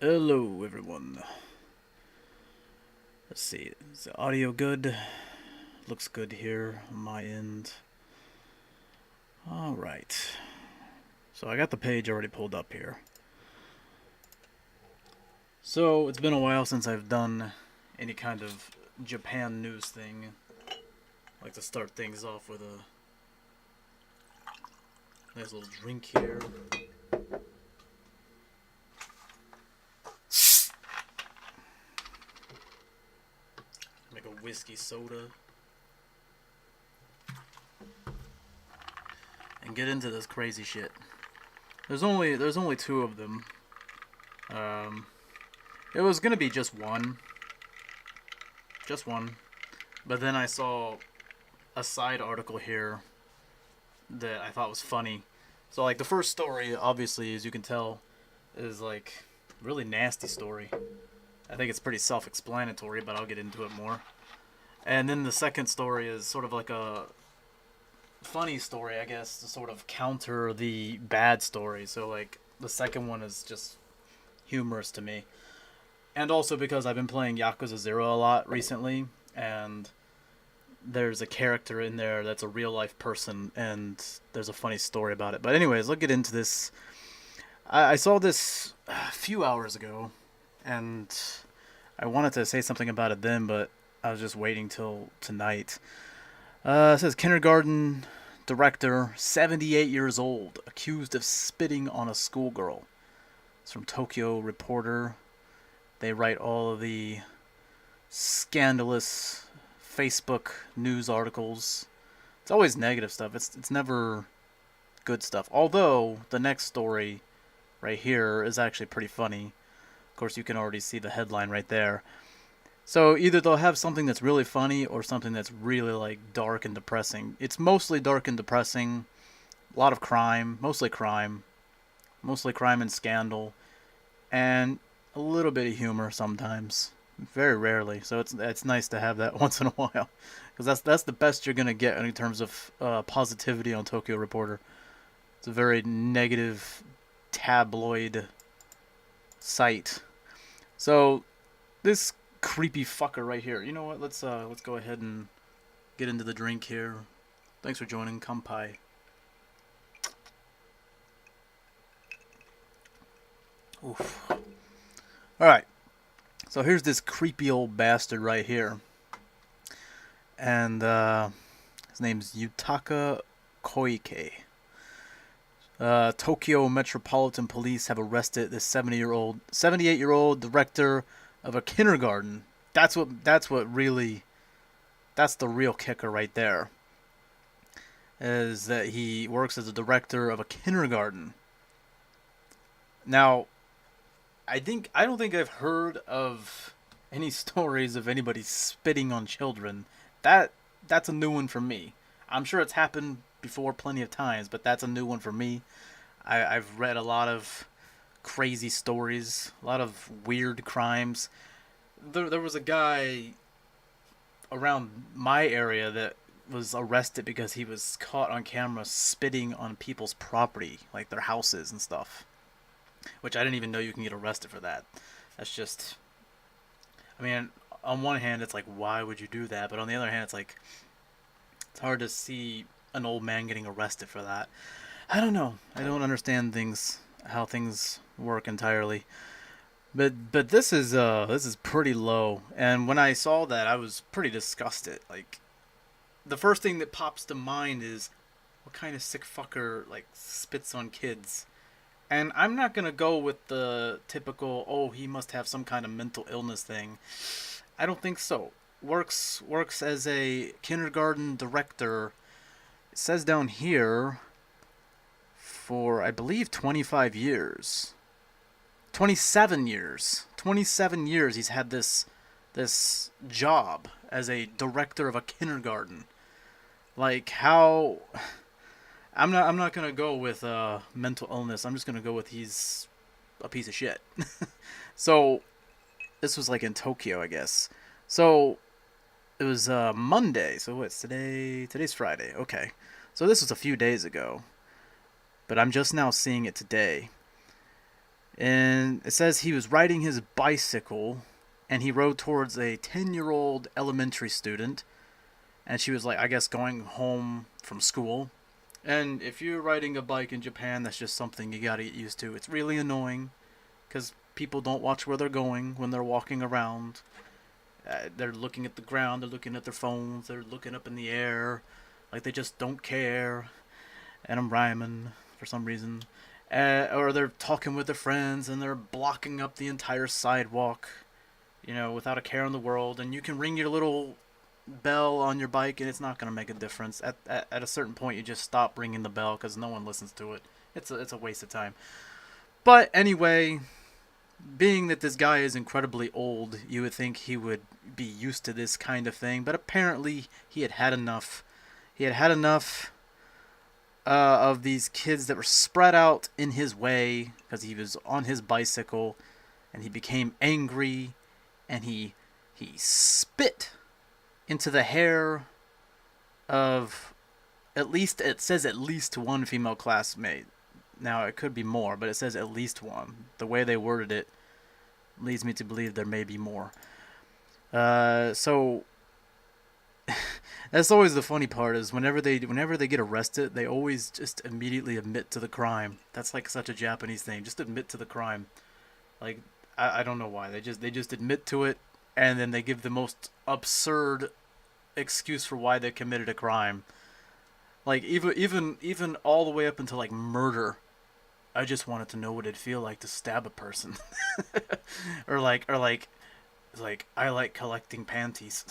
Hello, everyone. Let's see. Is the audio good? Looks good here on my end. Alright. So I got the page already pulled up here. So it's been a while since I've done any kind of Japan news thing. I like to start things off with a nice little drink here. Make a whiskey soda. And get into this crazy shit. There's only two of them. It was gonna be just one. But then I saw a side article here that I thought was funny. So like the first story, obviously, as you can tell, is like really nasty story. I think it's pretty self-explanatory, but I'll get into it more. And then the second story is sort of like a funny story, I guess, to sort of counter the bad story. So like the second one is just humorous to me. And also because I've been playing Yakuza 0 a lot recently, and there's a character in there that's a real life person, and there's a funny story about it. But anyways, let's get into this. I saw this a few hours ago, and I wanted to say something about it then, but I was just waiting till tonight. It says kindergarten director, 78 years old, accused of spitting on a schoolgirl. It's from Tokyo Reporter. They write all of the scandalous Facebook news articles. It's always negative stuff. It's never good stuff. Although the next story right here is actually pretty funny. Of course, you can already see the headline right there. So either they'll have something that's really funny or something that's really like dark and depressing. It's mostly dark and depressing. A lot of crime, mostly crime and scandal, and a little bit of humor sometimes. Very rarely. So it's nice to have that once in a while, because that's the best you're gonna get in terms of positivity on Tokyo Reporter. It's a very negative tabloid site. So this creepy fucker right here. You know what? Let's go ahead and get into the drink here. Thanks for joining, Kampai. Oof. All right. So here's this creepy old bastard right here, and his name's Yutaka Koike. Tokyo Metropolitan Police have arrested this 78-year-old director of a kindergarten. That's the real kicker right there. Is that he works as a director of a kindergarten. Now, I don't think I've heard of any stories of anybody spitting on children. That's a new one for me. I'm sure it's happened before plenty of times, but that's a new one for me. I've read a lot of crazy stories, a lot of weird crimes. There was a guy around my area that was arrested because he was caught on camera spitting on people's property, like their houses and stuff. Which I didn't even know you can get arrested for that. That's just... I mean, on one hand, it's like, why would you do that? But on the other hand, it's like, it's hard to see an old man getting arrested for that. I don't know. I don't understand how things work entirely. But this is pretty low. And when I saw that, I was pretty disgusted. Like, the first thing that pops to mind is, what kind of sick fucker, like, spits on kids? And I'm not going to go with the typical, oh, he must have some kind of mental illness thing. I don't think so. Works as a kindergarten director. It says down here for, I believe, 25 years. 27 years. 27 years he's had this job as a director of a kindergarten. Like, how... I'm not gonna go with mental illness. I'm just gonna go with he's a piece of shit. So this was like in Tokyo, I guess. So it was Monday. So what's today? Today's Friday. Okay. So this was a few days ago, but I'm just now seeing it today. And it says he was riding his bicycle and he rode towards a 10-year-old elementary student. And she was like, I guess, going home from school. And if you're riding a bike in Japan, that's just something you gotta get used to. It's really annoying because people don't watch where they're going when they're walking around. They're looking at the ground, they're looking at their phones, they're looking up in the air, like they just don't care. And I'm rhyming for some reason. Or they're talking with their friends and they're blocking up the entire sidewalk, without a care in the world. And you can ring your little bell on your bike and it's not going to make a difference. At a certain point, you just stop ringing the bell because no one listens to it. It's a waste of time. But anyway, being that this guy is incredibly old, you would think he would be used to this kind of thing. But apparently, he had had enough. He had had enough of these kids that were spread out in his way because he was on his bicycle, and he became angry, and he spit into the hair of at least, it says at least one female classmate. Now it could be more, but it says at least one. The way they worded it leads me to believe there may be more. So that's always the funny part is whenever they get arrested, they always just immediately admit to the crime. That's like such a Japanese thing. Just admit to the crime. Like I don't know why. They just admit to it and then they give the most absurd excuse for why they committed a crime. Like even all the way up until like murder. I just wanted to know what it'd feel like to stab a person. or like I like collecting panties.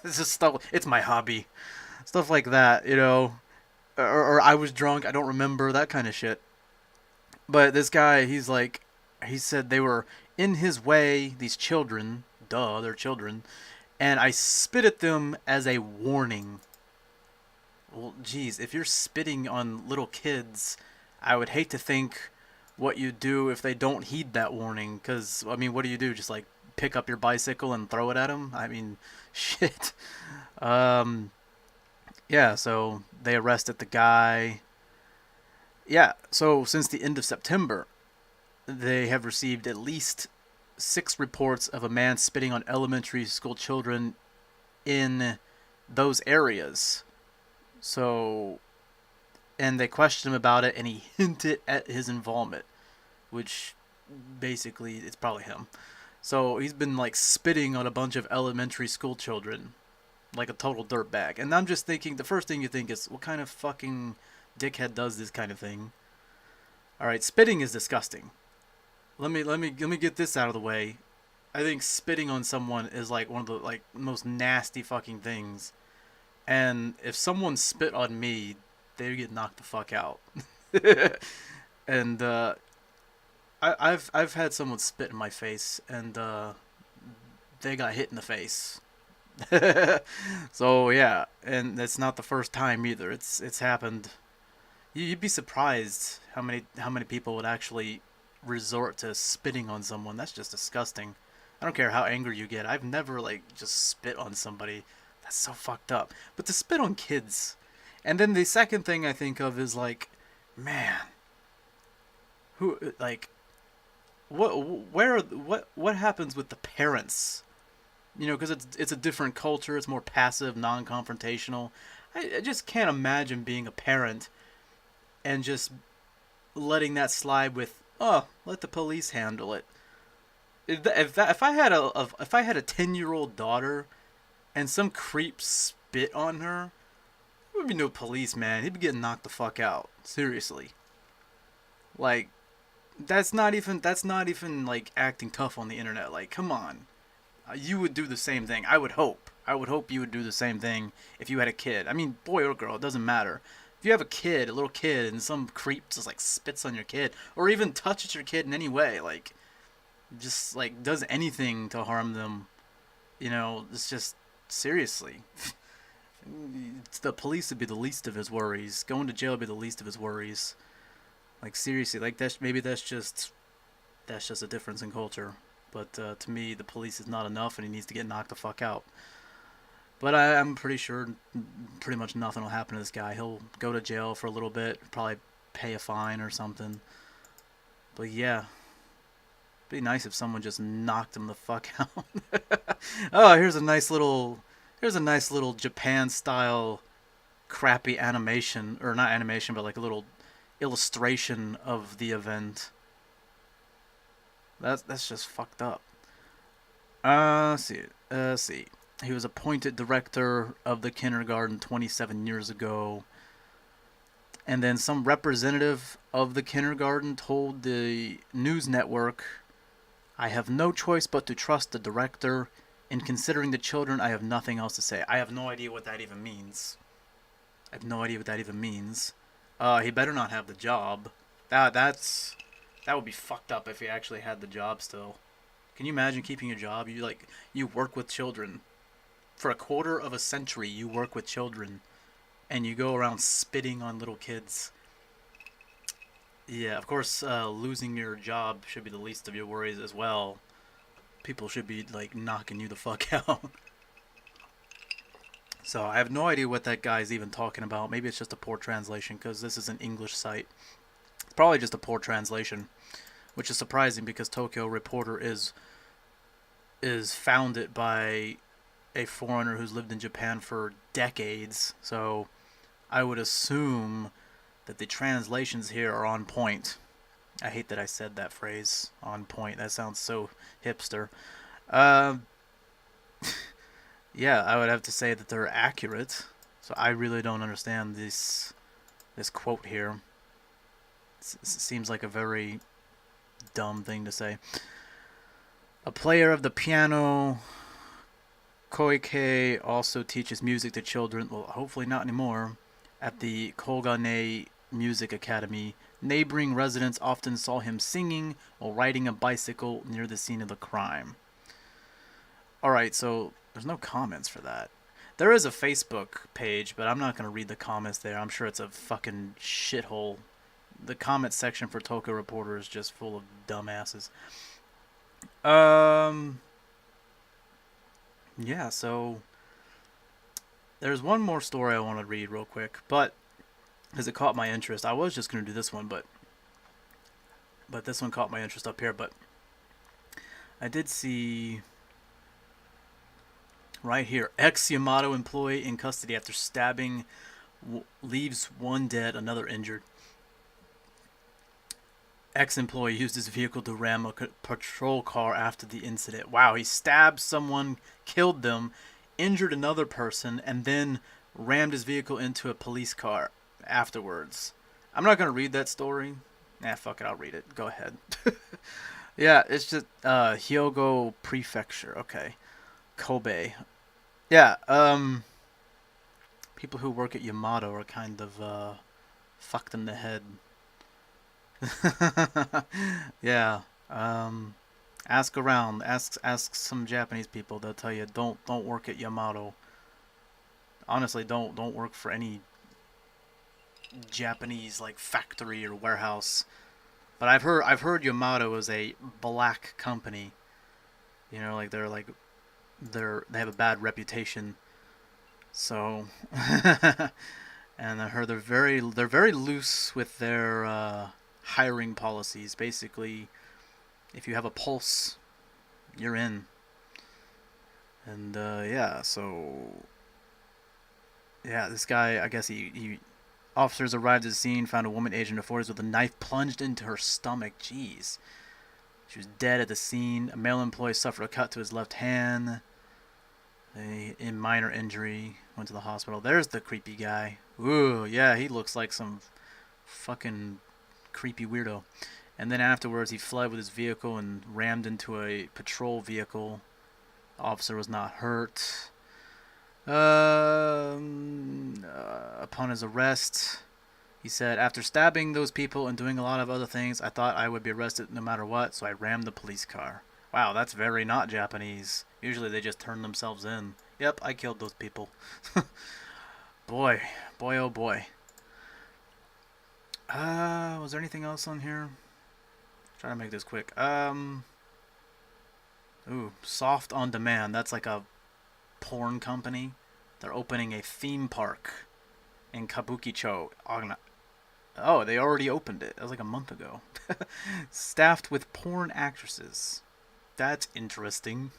It's just stuff. It's my hobby. Stuff like that, or I was drunk. I don't remember that kind of shit. But this guy, he said they were in his way. These children, duh, they're children, and I spit at them as a warning. Well, geez, if you're spitting on little kids, I would hate to think what you do if they don't heed that warning. Because, I mean, what do? Just like pick up your bicycle and throw it at them? I mean, shit. Um, yeah, so they arrested the guy. Yeah, so since the end of September, they have received at least 6 reports of a man spitting on elementary school children in those areas. So, and they questioned him about it, and he hinted at his involvement, which basically it's probably him. So he's been like spitting on a bunch of elementary school children, like a total dirtbag. And I'm just thinking, the first thing you think is, what kind of fucking dickhead does this kind of thing? All right, spitting is disgusting. Let me get this out of the way. I think spitting on someone is like one of the like most nasty fucking things. And if someone spit on me, they get knocked the fuck out. And I've had someone spit in my face, and they got hit in the face. So yeah, and it's not the first time either. It's happened. You'd be surprised how many people would actually resort to spitting on someone. That's just disgusting. I don't care how angry you get. I've never like just spit on somebody. That's so fucked up. But to spit on kids. And then the second thing I think of is like, man, who like what happens with the parents? Because it's a different culture. It's more passive, non-confrontational. I just can't imagine being a parent and just letting that slide with, oh, let the police handle it. If I had a 10-year-old daughter and some creep spit on her, there would be no police, man. He'd be getting knocked the fuck out. Seriously. Like, that's not even like acting tough on the internet. Like, come on. You would do the same thing. I would hope. I would hope you would do the same thing if you had a kid. I mean, boy or girl, it doesn't matter. If you have a little kid, and some creep just like spits on your kid, or even touches your kid in any way, like just like does anything to harm them, it's just seriously. The police would be the least of his worries. Going to jail would be the least of his worries. Like seriously, like that's just a difference in culture. But to me, the police is not enough, and he needs to get knocked the fuck out. But I'm pretty sure pretty much nothing will happen to this guy. He'll go to jail for a little bit, probably pay a fine or something. But yeah, Be nice if someone just knocked him the fuck out. Oh, here's a nice little Japan style crappy animation, or not animation, but like a little illustration of the event. That's just fucked up. Let's see. Let's see. He was appointed director of the kindergarten 27 years ago. And then some representative of the kindergarten told the news network, I have no choice but to trust the director. In considering the children, I have nothing else to say. I have no idea what that even means. I have no idea what that even means. He better not have the job. That would be fucked up if he actually had the job still. Can you imagine keeping your job? You work with children. For a quarter of a century, you work with children. And you go around spitting on little kids. Yeah, of course, losing your job should be the least of your worries as well. People should be, like, knocking you the fuck out. So I have no idea what that guy's even talking about. Maybe it's just a poor translation, because this is an English site. It's probably just a poor translation, which is surprising because Tokyo Reporter is founded by a foreigner who's lived in Japan for decades. So I would assume that the translations here are on point. I hate that I said that phrase, on point. That sounds so hipster. Um, yeah, I would have to say that they're accurate. So I really don't understand this quote here. It seems like a very dumb thing to say. A player of the piano, Koike also teaches music to children. Well, hopefully not anymore. At the Kogane Music Academy, neighboring residents often saw him singing while riding a bicycle near the scene of the crime. Alright, so there's no comments for that. There is a Facebook page, but I'm not going to read the comments there. I'm sure it's a fucking shithole. The comment section for Tokyo Reporter is just full of dumbasses. Yeah, so there's one more story I want to read real quick, but because it caught my interest. I was just going to do this one, but this one caught my interest up here. But I did see right here, ex-Yamato employee in custody after stabbing leaves one dead, another injured. Ex-employee used his vehicle to ram a patrol car after the incident. Wow, he stabbed someone, killed them, injured another person, and then rammed his vehicle into a police car afterwards. I'm not going to read that story. Nah, fuck it, I'll read it. Go ahead. Yeah, it's just Hyogo Prefecture. Okay. Kobe. Yeah, people who work at Yamato are kind of fucked in the head. Yeah. Ask around. Ask some Japanese people. They'll tell you don't work at Yamato. Honestly, don't work for any Japanese like factory or warehouse. But I've heard Yamato is a black company. You know, like they have a bad reputation. So and I heard they're very loose with their hiring policies. Basically, if you have a pulse, you're in. And yeah, so yeah, this guy, I guess he officers arrived at the scene, found a woman aged in her 40s with a knife plunged into her stomach. Jeez. She was dead at the scene. A male employee suffered a cut to his left hand. In minor injury, went to the hospital. There's the creepy guy. Ooh, yeah, he looks like some fucking creepy weirdo. And then afterwards, he fled with his vehicle and rammed into a patrol vehicle. The officer was not hurt. Upon his arrest, he said, after stabbing those people and doing a lot of other things, I thought I would be arrested no matter what, so I rammed the police car. Wow, that's very not Japanese. Usually they just turn themselves in. Yep, I killed those people. Boy, oh boy. Was there anything else on here? Try to make this quick. Ooh, Soft on Demand. That's like a porn company. They're opening a theme park in Kabukicho. Oh, they already opened it. That was like a month ago. Staffed with porn actresses. That's interesting.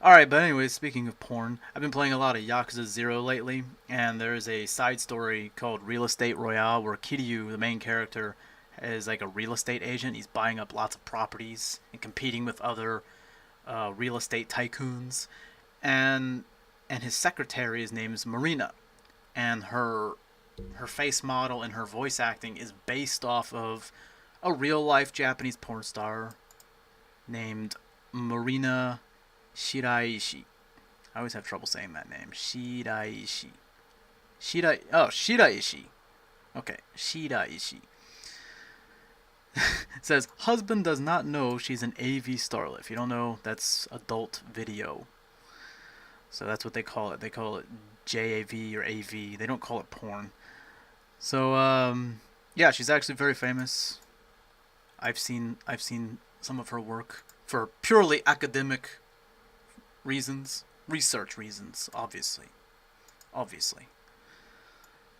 Alright, but anyways, speaking of porn, I've been playing a lot of Yakuza 0 lately, and there's a side story called Real Estate Royale where Kiryu, the main character, is like a real estate agent. He's buying up lots of properties and competing with other real estate tycoons. And his secretary's name is Marina, and her face model and her voice acting is based off of a real life Japanese porn star named Marina Shiraishi. I always have trouble saying that name. Shiraishi. Shiraishi. Okay, Shiraishi. It says husband does not know she's an AV starlet. If you don't know, that's adult video. So that's what they call it. They call it JAV or AV. They don't call it porn. So yeah, she's actually very famous. I've seen some of her work for purely academic reasons, research reasons, obviously.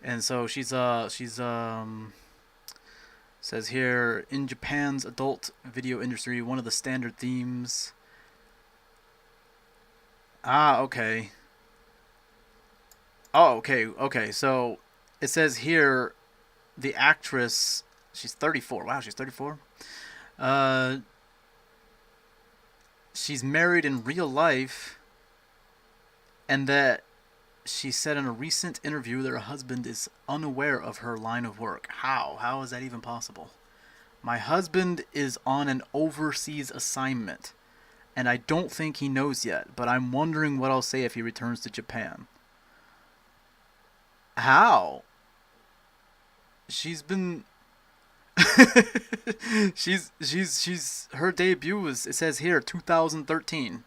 And so she's says here in Japan's adult video industry, one of the standard themes. Ah, okay. Oh, okay. So it says here the actress, she's 34. Wow, she's 34. Uh, she's married in real life, and that she said in a recent interview that her husband is unaware of her line of work. How? How is that even possible? My husband is on an overseas assignment, and I don't think he knows yet, but I'm wondering what I'll say if he returns to Japan. How? She's been she's her debut was, it says here, 2013.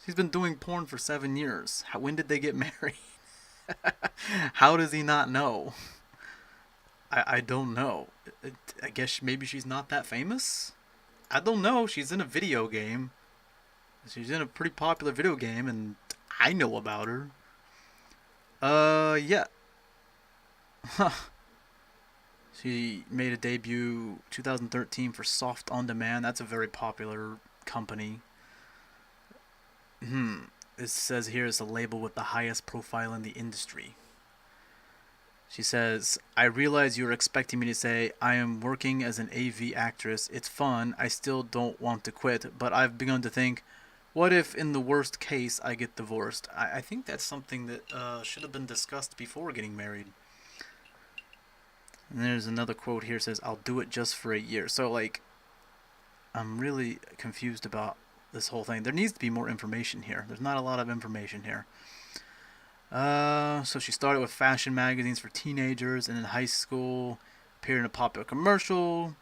She's been doing porn for 7 years. When did they get married? How does he not know? I don't know. I guess maybe she's not that famous? I don't know. She's in a video game. She's in a pretty popular video game, and I know about her. Yeah. Huh. She made a debut 2013 for Soft On Demand. That's a very popular company. It says here it's a label with the highest profile in the industry. She says, I realize you were expecting me to say, I am working as an AV actress. It's fun. I still don't want to quit, but I've begun to think, what if in the worst case I get divorced? I think that's something that should have been discussed before getting married. And there's another quote here, says, I'll do it just for a year. So, like, I'm really confused about this whole thing. There needs to be more information here. There's not a lot of information here. So she started with fashion magazines for teenagers, and in high school appeared in a popular commercial.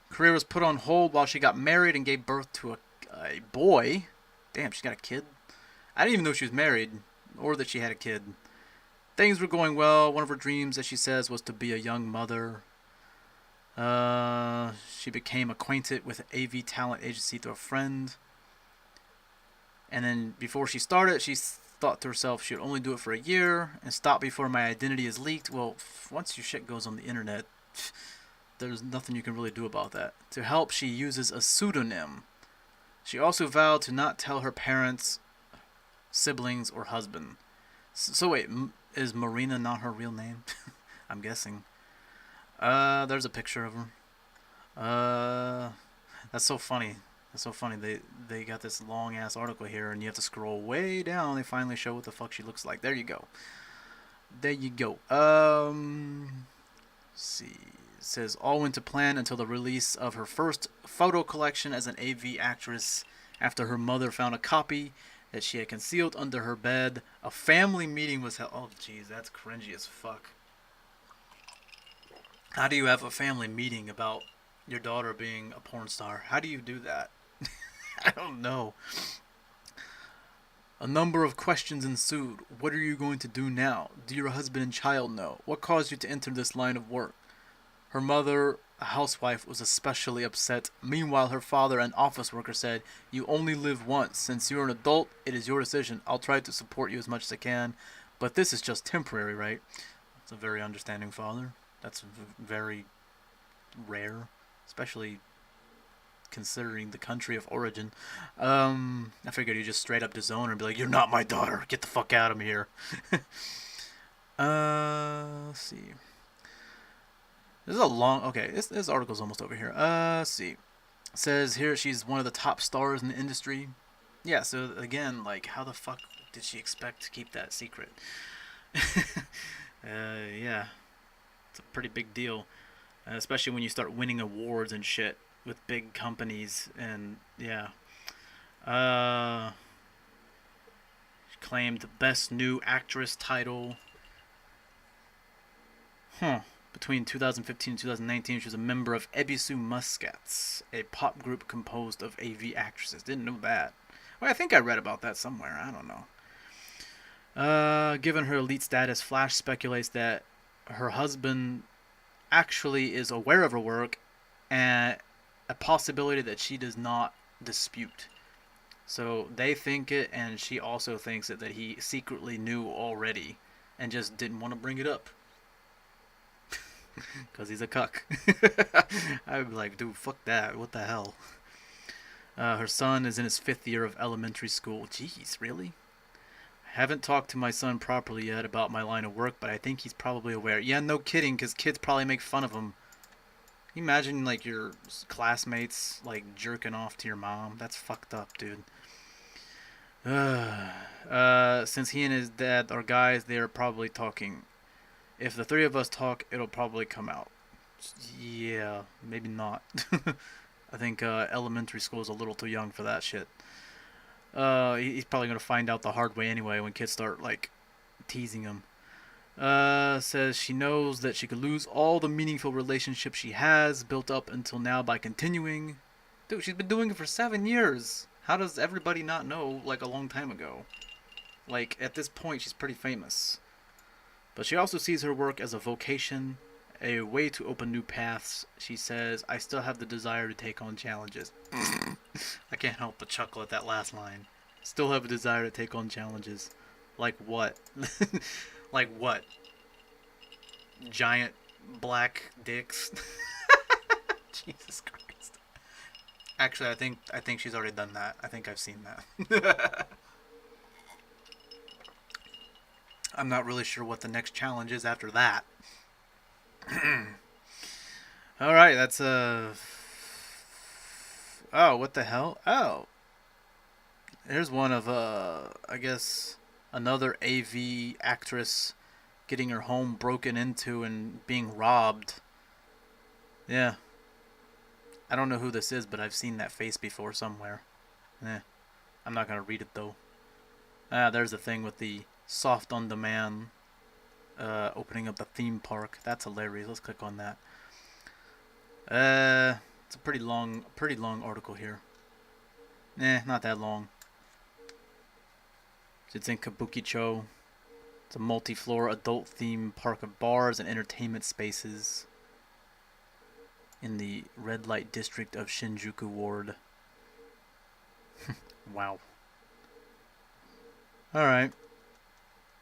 Career was put on hold while she got married and gave birth to a boy. Damn, she got a kid? I didn't even know she was married, or that she had a kid. Things were going well. One of her dreams, as she says, was to be a young mother. She became acquainted with an AV talent agency through a friend. And then before she started, she thought to herself she would only do it for a year and stop before my identity is leaked. Well, once your shit goes on the internet, there's nothing you can really do about that. To help, she uses a pseudonym. She also vowed to not tell her parents, siblings, or husband. So wait, is Marina not her real name? I'm guessing. There's a picture of her. That's so funny. That's so funny. They got this long ass article here, and you have to scroll way down. They finally show what the fuck she looks like. There you go. There you go. Let's see. It says all went to plan until the release of her first photo collection as an AV actress. After her mother found a copy that she had concealed under her bed, a family meeting was held. Oh, jeez, that's cringy as fuck. How do you have a family meeting about your daughter being a porn star? How do you do that? I don't know. A number of questions ensued. What are you going to do now? Do your husband and child know? What caused you to enter this line of work? Her mother, a housewife, was especially upset. Meanwhile, her father, an office worker, said, you only live once. Since you're an adult, it is your decision. I'll try to support you as much as I can. But this is just temporary, right? It's a very understanding father. That's very rare, especially considering the country of origin. I figured you just straight up disown her and be like, "You're not my daughter. Get the fuck out of here." Let's see. This is a long. Okay, this article's almost over here. Let's see. It says here she's one of the top stars in the industry. Yeah. So again, like, how the fuck did she expect to keep that secret? Yeah, it's a pretty big deal, especially when you start winning awards and shit with big companies. And yeah, she claimed the best new actress title. Huh. Between 2015 and 2019, she was a member of Ebisu Muscats, a pop group composed of AV actresses. Didn't know that. Well, I think I read about that somewhere. I don't know. Given her elite status, Flash speculates that her husband actually is aware of her work and a possibility that she does not dispute. So they think it, and she also thinks it, that he secretly knew already and just didn't want to bring it up. Because he's a cuck. I'd be like, dude, fuck that. What the hell? Her son is in his 5th year of elementary school. Jeez, really? Haven't talked to my son properly yet about my line of work, but I think he's probably aware. Yeah, no kidding, because kids probably make fun of him. Can you imagine, like, your classmates, like, jerking off to your mom? That's fucked up, dude. Since he and his dad are guys, they're probably talking. If the three of us talk, it'll probably come out. Yeah, maybe not. I think elementary school is a little too young for that shit. He's probably gonna find out the hard way anyway when kids start like teasing him. Says she knows that she could lose all the meaningful relationships she has built up until now by continuing. Dude, she's been doing it for 7 years. How does everybody not know like a long time ago? Like at this point, she's pretty famous. But she also sees her work as a vocation, a way to open new paths. She says, I still have the desire to take on challenges. I can't help but chuckle at that last line. Still have a desire to take on challenges. Like what? Like what? Giant black dicks? Jesus Christ. Actually, I think she's already done that. I think I've seen that. I'm not really sure what the next challenge is after that. Alright, that's Oh, what the hell? Oh. Here's one of, I guess, another AV actress getting her home broken into and being robbed. Yeah. I don't know who this is, but I've seen that face before somewhere. I'm not gonna read it, though. There's the thing with the soft on demand opening up the theme park. That's hilarious. Let's click on that. It's a pretty long article here. Not that long. It's in Kabukicho. It's a multi-floor adult theme park of bars and entertainment spaces in the red light district of Shinjuku Ward. Wow. Alright.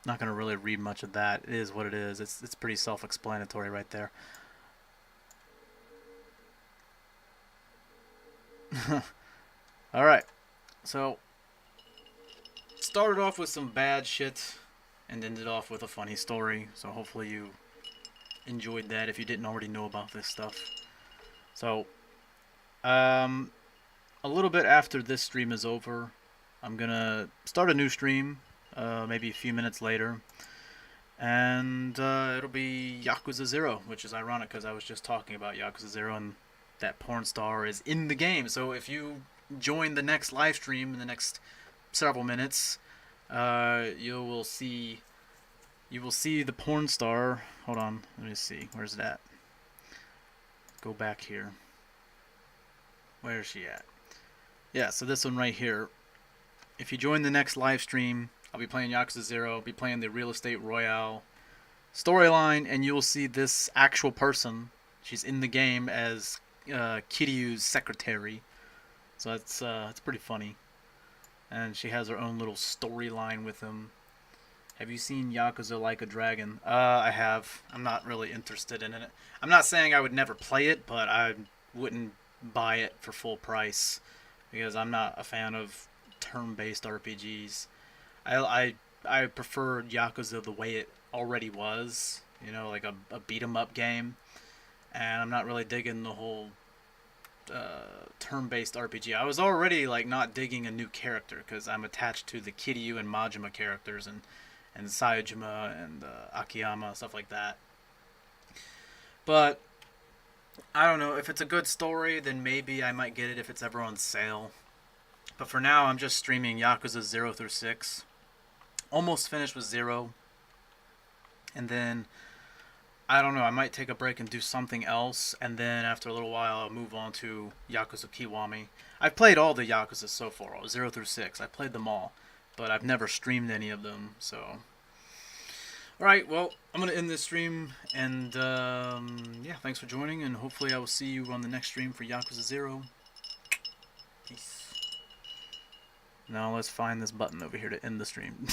Not gonna really read much of that. It is what it is. It's pretty self-explanatory right there. Alright. So started off with some bad shit and ended off with a funny story. So hopefully you enjoyed that if you didn't already know about this stuff. So a little bit after this stream is over, I'm gonna start a new stream. Maybe a few minutes later, and it'll be Yakuza 0, which is ironic because I was just talking about Yakuza 0 and that porn star is in the game. So if you join the next live stream in the next several minutes, you will see the porn star. Hold on, let me see, where's it at? Go back here. Where is she at? Yeah, so this one right here. If you join the next live stream, I'll be playing Yakuza 0, I'll be playing the Real Estate Royale storyline, and you'll see this actual person. She's in the game as Kiryu's secretary. So it's pretty funny. And she has her own little storyline with him. Have you seen Yakuza Like a Dragon? I have. I'm not really interested in it. I'm not saying I would never play it, but I wouldn't buy it for full price because I'm not a fan of turn-based RPGs. I prefer Yakuza the way it already was, you know, like a beat 'em up game, and I'm not really digging the whole turn-based RPG. I was already like not digging a new character because I'm attached to the Kiryu and Majima characters and Saejima and Akiyama, stuff like that. But I don't know, if it's a good story, then maybe I might get it if it's ever on sale. But for now, I'm just streaming Yakuza 0 through 6. Almost finished with 0. And then, I don't know, I might take a break and do something else. And then after a little while, I'll move on to Yakuza Kiwami. I've played all the Yakuza so far, 0 through 6. I played them all. But I've never streamed any of them, so... Alright, well, I'm going to end this stream, and yeah, thanks for joining, and hopefully I will see you on the next stream for Yakuza 0. Peace. Now let's find this button over here to end the stream.